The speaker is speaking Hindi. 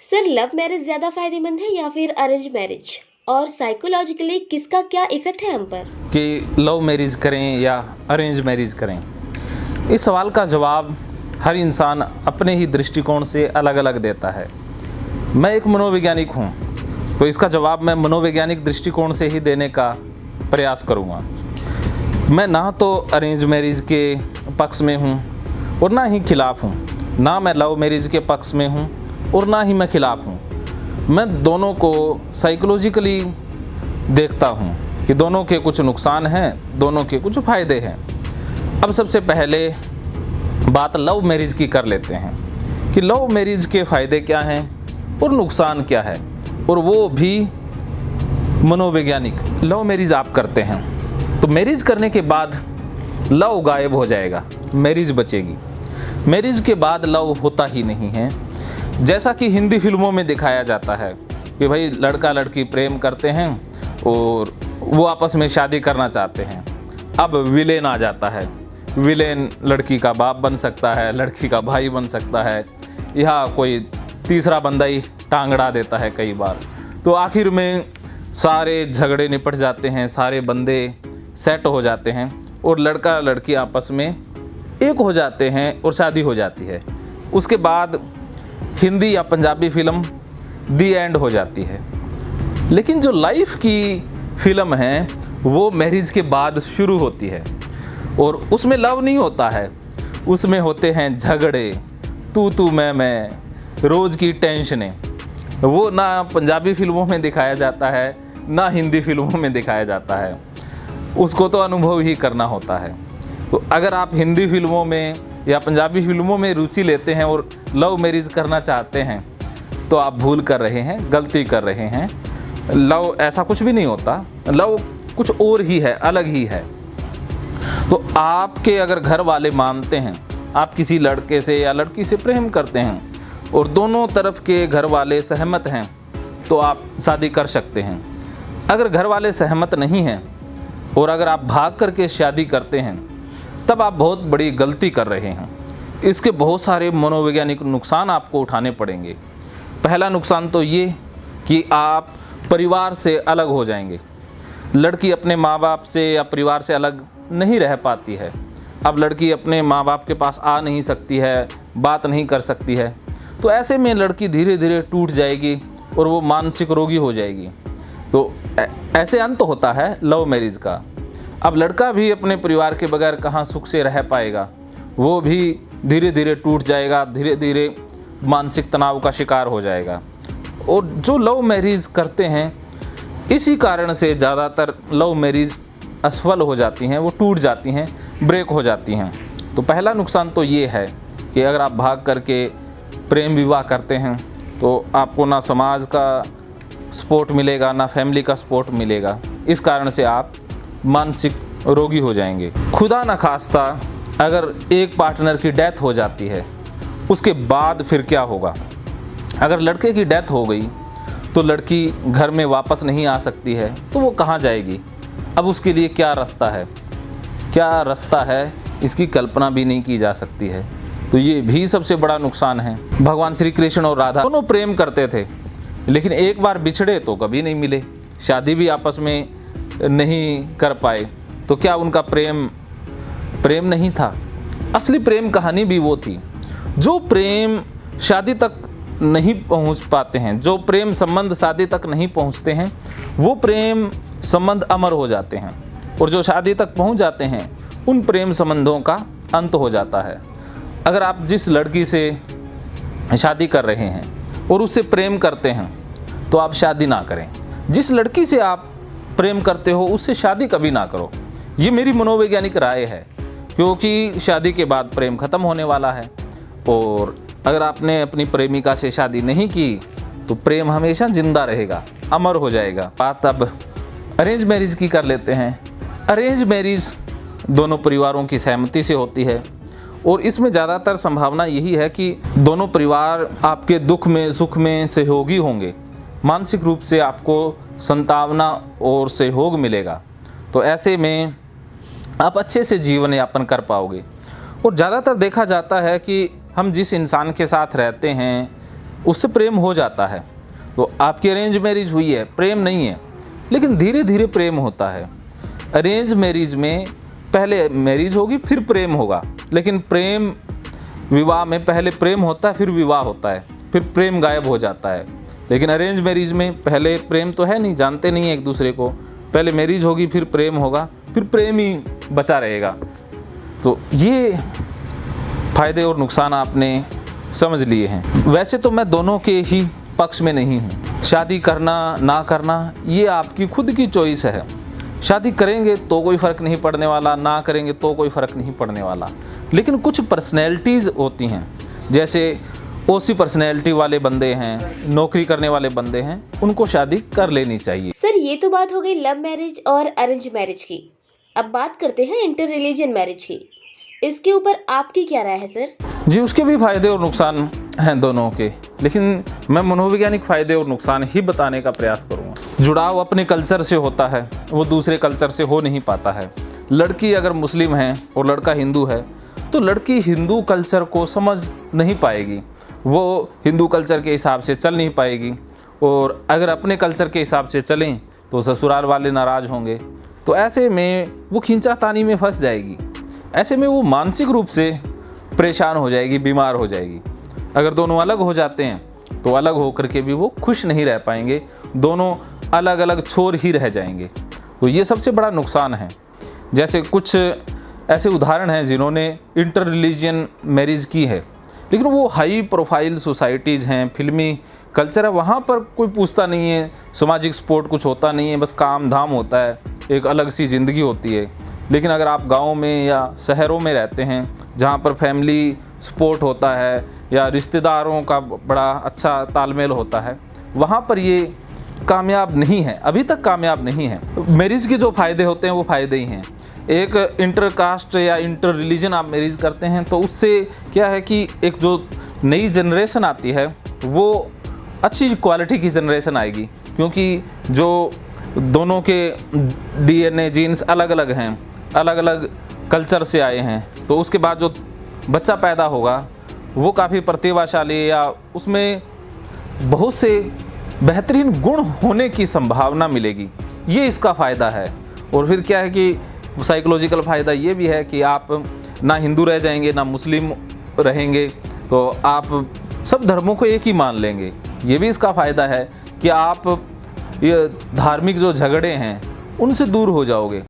सर लव मैरिज ज़्यादा फायदेमंद है या फिर अरेंज मैरिज? और साइकोलॉजिकली किसका क्या इफेक्ट है हम पर? कि लव मैरिज करें या अरेंज मैरिज करें, इस सवाल का जवाब हर इंसान अपने ही दृष्टिकोण से अलग अलग देता है। मैं एक मनोवैज्ञानिक हूँ, तो इसका जवाब मैं मनोवैज्ञानिक दृष्टिकोण से ही देने का प्रयास करूँगा। मैं ना तो अरेंज मैरिज के पक्ष में हूँ और ना ही खिलाफ़ हूँ, ना मैं लव मैरिज के पक्ष में हूँ और ना ही मैं खिलाफ़ हूँ। मैं दोनों को साइकोलॉजिकली देखता हूँ कि दोनों के कुछ नुकसान हैं, दोनों के कुछ फ़ायदे हैं। अब सबसे पहले बात लव मैरिज की कर लेते हैं कि लव मैरिज के फ़ायदे क्या हैं और नुकसान क्या है, और वो भी मनोवैज्ञानिक। लव मैरिज आप करते हैं तो मैरिज करने के बाद लव गायब हो जाएगा, मैरिज बचेगी। मैरिज के बाद लव होता ही नहीं है, जैसा कि हिंदी फिल्मों में दिखाया जाता है कि भाई लड़का लड़की प्रेम करते हैं और वो आपस में शादी करना चाहते हैं। अब विलेन आ जाता है, विलेन लड़की का बाप बन सकता है, लड़की का भाई बन सकता है, या कोई तीसरा बंदा ही टांग अड़ा देता है कई बार। तो आखिर में सारे झगड़े निपट जाते हैं, सारे बंदे सेट हो जाते हैं और लड़का लड़की आपस में एक हो जाते हैं और शादी हो जाती है। उसके बाद हिंदी या पंजाबी फिल्म दी एंड हो जाती है। लेकिन जो लाइफ की फिल्म है वो मैरिज के बाद शुरू होती है, और उसमें लव नहीं होता है, उसमें होते हैं झगड़े, तू मैं, रोज़ की टेंशनें। वो ना पंजाबी फिल्मों में दिखाया जाता है, ना हिंदी फिल्मों में दिखाया जाता है, उसको तो अनुभव ही करना होता है। तो अगर आप हिंदी फिल्मों में या पंजाबी फिल्मों में रुचि लेते हैं और लव मैरिज करना चाहते हैं तो आप भूल कर रहे हैं, गलती कर रहे हैं। लव ऐसा कुछ भी नहीं होता, लव कुछ और ही है, अलग ही है। तो आपके अगर घर वाले मानते हैं, आप किसी लड़के से या लड़की से प्रेम करते हैं और दोनों तरफ के घर वाले सहमत हैं तो आप शादी कर सकते हैं। अगर घर वाले सहमत नहीं हैं और अगर आप भाग करके शादी करते हैं तब आप बहुत बड़ी गलती कर रहे हैं। इसके बहुत सारे मनोवैज्ञानिक नुकसान आपको उठाने पड़ेंगे। पहला नुकसान तो ये कि आप परिवार से अलग हो जाएंगे। लड़की अपने माँ बाप से या परिवार से अलग नहीं रह पाती है। अब लड़की अपने माँ बाप के पास आ नहीं सकती है, बात नहीं कर सकती है, तो ऐसे में लड़की धीरे धीरे टूट जाएगी और वो मानसिक रोगी हो जाएगी। तो ऐसे अंत होता है लव मैरिज का। अब लड़का भी अपने परिवार के बगैर कहाँ सुख से रह पाएगा, वो भी धीरे धीरे टूट जाएगा, धीरे धीरे मानसिक तनाव का शिकार हो जाएगा। और जो लव मैरिज करते हैं, इसी कारण से ज़्यादातर लव मैरिज असफल हो जाती हैं, वो टूट जाती हैं, ब्रेक हो जाती हैं। तो पहला नुकसान तो ये है कि अगर आप भाग करके प्रेम विवाह करते हैं तो आपको ना समाज का सपोर्ट मिलेगा, ना फैमिली का सपोर्ट मिलेगा। इस कारण से आप मानसिक रोगी हो जाएंगे। खुदा न खास्ता अगर एक पार्टनर की डेथ हो जाती है, उसके बाद फिर क्या होगा? अगर लड़के की डेथ हो गई तो लड़की घर में वापस नहीं आ सकती है, तो वो कहाँ जाएगी? अब उसके लिए क्या रास्ता है, क्या रास्ता है, इसकी कल्पना भी नहीं की जा सकती है। तो ये भी सबसे बड़ा नुकसान है। भगवान श्री कृष्ण और राधा दोनों प्रेम करते थे, लेकिन एक बार बिछड़े तो कभी नहीं मिले, शादी भी आपस में नहीं कर पाए। तो क्या उनका प्रेम नहीं था? असली प्रेम कहानी भी वो थी। जो प्रेम शादी तक नहीं पहुंच पाते हैं, जो प्रेम संबंध शादी तक नहीं पहुंचते हैं, वो प्रेम संबंध अमर हो जाते हैं। और जो शादी तक पहुंच जाते हैं, उन प्रेम संबंधों का अंत हो जाता है। अगर आप जिस लड़की से शादी कर रहे हैं और उससे प्रेम करते हैं तो आप शादी ना करें। जिस लड़की से आप प्रेम करते हो उससे शादी कभी ना करो। ये मेरी मनोवैज्ञानिक राय है, क्योंकि शादी के बाद प्रेम ख़त्म होने वाला है। और अगर आपने अपनी प्रेमिका से शादी नहीं की तो प्रेम हमेशा ज़िंदा रहेगा, अमर हो जाएगा। बात अब अरेंज मैरिज की कर लेते हैं। अरेंज मैरिज दोनों परिवारों की सहमति से होती है और इसमें ज़्यादातर संभावना यही है कि दोनों परिवार आपके दुख में सुख में सहयोगी होंगे। मानसिक रूप से आपको संतावना और सहयोग मिलेगा, तो ऐसे में आप अच्छे से जीवन यापन कर पाओगे। और ज़्यादातर देखा जाता है कि हम जिस इंसान के साथ रहते हैं उससे प्रेम हो जाता है। तो आपकी अरेंज मैरिज हुई है, प्रेम नहीं है, लेकिन धीरे धीरे प्रेम होता है। अरेंज मैरिज में पहले मैरिज होगी फिर प्रेम होगा, लेकिन प्रेम विवाह में पहले प्रेम होता है फिर विवाह होता है, फिर प्रेम गायब हो जाता है। लेकिन अरेंज मैरिज में पहले प्रेम तो है नहीं, जानते नहीं है एक दूसरे को, पहले मैरिज होगी फिर प्रेम होगा, फिर प्रेम ही बचा रहेगा। तो ये फ़ायदे और नुकसान आपने समझ लिए हैं। वैसे तो मैं दोनों के ही पक्ष में नहीं हूँ। शादी करना ना करना ये आपकी खुद की चॉइस है। शादी करेंगे तो कोई फ़र्क नहीं पड़ने वाला, ना करेंगे तो कोई फ़र्क नहीं पड़ने वाला। लेकिन कुछ पर्सनैलिटीज़ होती हैं, जैसे ओसी पर्सनैलिटी वाले बंदे हैं, नौकरी करने वाले बंदे हैं, उनको शादी कर लेनी चाहिए। सर ये तो बात हो गई लव मैरिज और अरेंज मैरिज की। अब बात करते हैं इंटर रिलीजन मैरिज की। इसके ऊपर आपकी क्या राय है सर? जी, उसके भी फ़ायदे और नुकसान हैं दोनों के, लेकिन मैं मनोवैज्ञानिक फ़ायदे और नुकसान ही बताने का प्रयास करूँगा। जुड़ाव अपने कल्चर से होता है, वो दूसरे कल्चर से हो नहीं पाता है। लड़की अगर मुस्लिम है और लड़का हिंदू है तो लड़की हिंदू कल्चर को समझ नहीं पाएगी, वो हिंदू कल्चर के हिसाब से चल नहीं पाएगी। और अगर अपने कल्चर के हिसाब से चलें तो ससुराल वाले नाराज़ होंगे। तो ऐसे में वो खींचातानी में फंस जाएगी। ऐसे में वो मानसिक रूप से परेशान हो जाएगी, बीमार हो जाएगी। अगर दोनों अलग हो जाते हैं तो अलग होकर के भी वो खुश नहीं रह पाएंगे, दोनों अलग अलग छोर ही रह जाएंगे। तो ये सबसे बड़ा नुकसान है। जैसे कुछ ऐसे उदाहरण हैं जिन्होंने इंटर रिलीजियन मैरिज की है, लेकिन वो हाई प्रोफाइल सोसाइटीज़ हैं, फिल्मी कल्चर है, वहाँ पर कोई पूछता नहीं है, सामाजिक सपोर्ट कुछ होता नहीं है, बस काम धाम होता है, एक अलग सी ज़िंदगी होती है। लेकिन अगर आप गाँव में या शहरों में रहते हैं जहाँ पर फैमिली सपोर्ट होता है या रिश्तेदारों का बड़ा अच्छा तालमेल होता है, वहाँ पर ये कामयाब नहीं है, अभी तक कामयाब नहीं है। मैरिज के जो फ़ायदे होते हैं वो फ़ायदे ही हैं। एक इंटर कास्ट या इंटर रिलीजन आप मैरिज करते हैं तो उससे क्या है कि एक जो नई जनरेशन आती है वो अच्छी क्वालिटी की जनरेशन आएगी, क्योंकि जो दोनों के डीएनए जीन्स अलग अलग हैं, अलग अलग कल्चर से आए हैं। तो उसके बाद जो बच्चा पैदा होगा वो काफ़ी प्रतिभाशाली या उसमें बहुत से बेहतरीन गुण होने की संभावना मिलेगी। ये इसका फ़ायदा है। और फिर क्या है कि साइकोलॉजिकल फ़ायदा ये भी है कि आप ना हिंदू रह जाएंगे ना मुस्लिम रहेंगे, तो आप सब धर्मों को एक ही मान लेंगे। ये भी इसका फ़ायदा है कि आप ये धार्मिक जो झगड़े हैं उनसे दूर हो जाओगे।